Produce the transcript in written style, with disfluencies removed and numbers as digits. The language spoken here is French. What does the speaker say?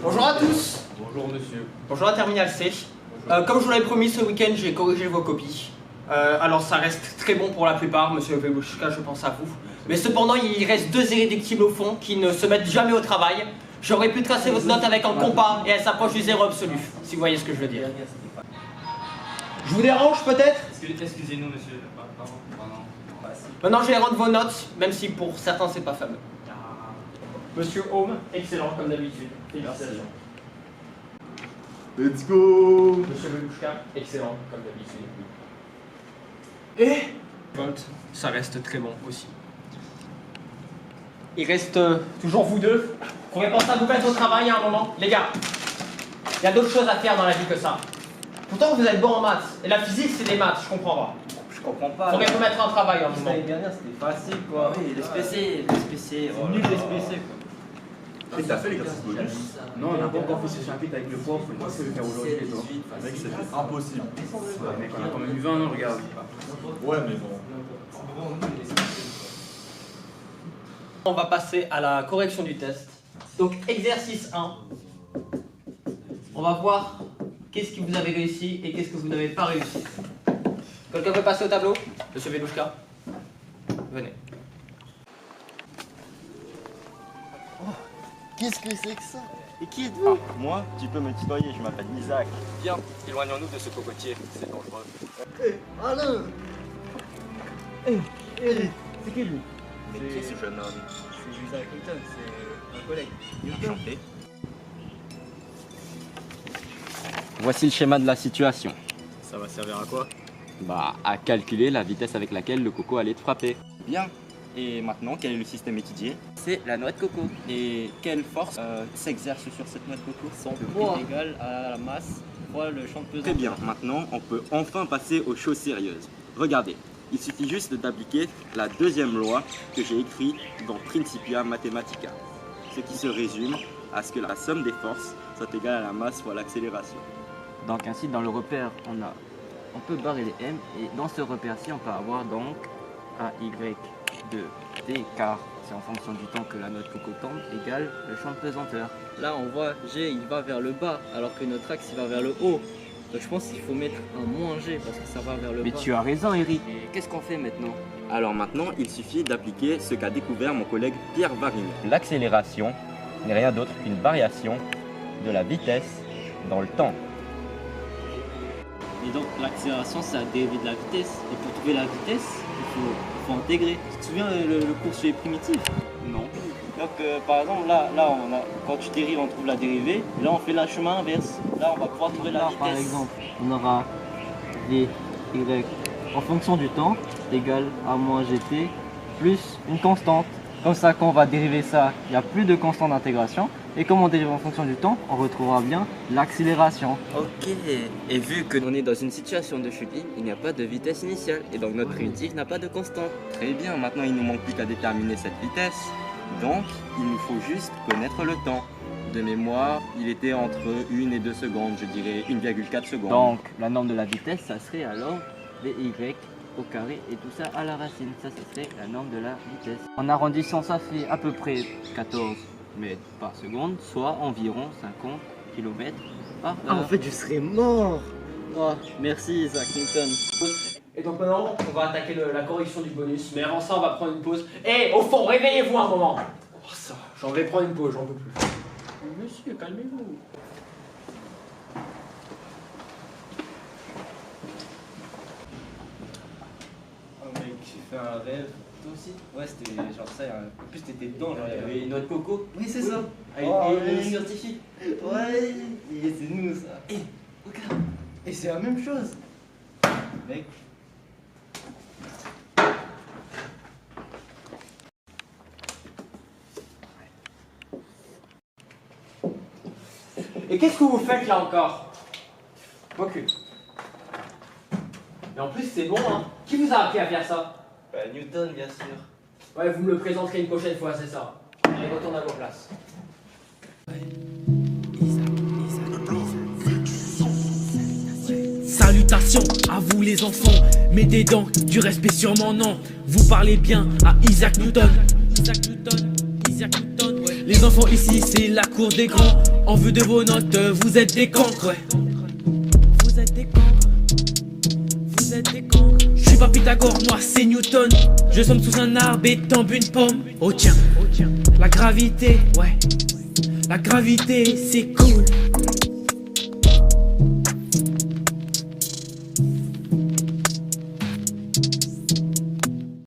Bonjour à tous. Bonjour monsieur. Bonjour à Terminal C. Comme je vous l'avais promis, ce week-end, j'ai corrigé vos copies. Alors ça reste très bon pour la plupart, monsieur Velouchka, je pense à vous. Mais cependant, il reste deux irréductibles au fond qui ne se mettent jamais au travail. J'aurais pu tracer votre note avec un compas et elle s'approche du zéro absolu, si vous voyez ce que je veux dire. Je vous dérange peut-être? Excusez-nous monsieur. Pardon. Maintenant, je vais rendre vos notes, même si pour certains, c'est pas fameux. Monsieur Home, excellent comme d'habitude. Félicitations. Let's go. Monsieur Velouchka, excellent comme d'habitude. Et Volt, ça reste très bon aussi. Il reste toujours vous deux. Vous pourrez penser à vous mettre au travail à un moment. Les gars, il y a d'autres choses à faire dans la vie que ça. Pourtant, vous êtes bon en maths. Et la physique, c'est des maths, je comprends pas. Je comprends pas. Faudrait vous mettre un travail à un moment. L'année dernière, c'était facile quoi. Oui, les SPC, c'est nul les SPC quoi. Et t'as fait l'exercice bonus? Non, on n'a pas encore fait ce chapitre avec le prof, on va essayer de le faire aujourd'hui et toi. Mec, c'était impossible. Ouais, mec, on a quand même eu 20 ans, regarde. Ouais, mais bon. On va passer à la correction du test. Donc, exercice 1. On va voir qu'est-ce que vous avez réussi et qu'est-ce que vous n'avez pas réussi. Quelqu'un peut passer au tableau? Monsieur Velouchka, venez. Qu'est-ce que c'est que ça? Et qui êtes-vous? Moi, tu peux me tutoyer, je m'appelle Isaac. Viens, éloignons-nous de ce cocotier, c'est dangereux. Alain! Eric, c'est qui lui? Mais qui est ce jeune homme? C'est Isaac Newton, c'est un collègue. Enchanté. Voici le schéma de la situation. Ça va servir à quoi? Bah, à calculer la vitesse avec laquelle le coco allait te frapper. Bien. Et maintenant, quel est le système étudié? C'est la noix de coco. Et quelle force s'exerce sur cette noix de coco? Son poids égal à la masse fois le champ de pesanteur. Très bien, maintenant on peut enfin passer aux choses sérieuses. Regardez, il suffit juste d'appliquer la deuxième loi que j'ai écrite dans Principia Mathematica, ce qui se résume à ce que la somme des forces soit égale à la masse fois l'accélération. Donc ainsi dans le repère on peut barrer les M et dans ce repère-ci on peut avoir donc AY de D car c'est en fonction du temps que la noix de coco tombe égale le champ de pesanteur. Là on voit G il va vers le bas alors que notre axe il va vers le haut. Donc je pense qu'il faut mettre un moins G parce que ça va vers le bas. Mais tu as raison Eric. Et qu'est-ce qu'on fait maintenant? Alors maintenant, il suffit d'appliquer ce qu'a découvert mon collègue Pierre Varine. L'accélération n'est rien d'autre qu'une variation de la vitesse dans le temps. Et donc l'accélération c'est la dérivée de la vitesse. Et pour trouver la vitesse, il faut intégrer. Tu te souviens le cours sur les primitives? Non. Donc par exemple là quand tu dérives on trouve la dérivée. Et là on fait le chemin inverse. Là on va pouvoir trouver la vitesse. Par exemple on aura dy en fonction du temps égale à moins gt plus une constante. Comme ça quand on va dériver ça, il n'y a plus de constante d'intégration. Et comme on dérive en fonction du temps, on retrouvera bien l'accélération. Ok, et vu que on est dans une situation de chute libre, il n'y a pas de vitesse initiale. Et donc notre primitif n'a pas de constante. Très bien, maintenant il ne nous manque plus qu'à déterminer cette vitesse. Donc, il nous faut juste connaître le temps. De mémoire, il était entre 1 et 2 secondes, je dirais 1,4 secondes. Donc, la norme de la vitesse, ça serait alors VY au carré et tout ça à la racine. Ça serait la norme de la vitesse. En arrondissant, ça fait à peu près 14 mètres par seconde, soit environ 50 km par heure. Ah, en fait, je serais mort. Oh, merci Isaac Newton. Et donc maintenant, on va attaquer la correction du bonus. Mais avant ça, on va prendre une pause. Eh, au fond, réveillez-vous un moment. Oh ça, j'en vais prendre une pause, j'en peux plus. Monsieur, calmez-vous. Oh mec, j'ai fait un rêve. Toi aussi? Ouais, c'était genre ça. En plus, t'étais dedans. Genre, il y avait une noix de coco. Oui, c'est ça. Avec les scientifiques. Ouais, et c'est nous ça. Et regarde. Et c'est la même chose. Mec. Et qu'est-ce que vous faites là encore? Recule. Mais en plus, c'est bon, hein. Qui vous a appris à faire ça? Newton, bien sûr. Ouais, vous me le présenterez une prochaine fois, c'est ça. Allez, retourne à vos places. Salutations à vous les enfants, mais des dents, du respect sûrement non. Vous parlez bien à Isaac Newton. Isaac Newton, Isaac Newton, ouais. Les enfants ici c'est la cour des grands. En vue de vos notes, vous êtes des cancres, ouais. Vous êtes des cancres. Vous êtes des cancres. Je suis pas Pythagore, moi c'est Newton. Je somme sous un arbre et tombe une pomme. Oh tiens, la gravité, ouais. La gravité c'est cool.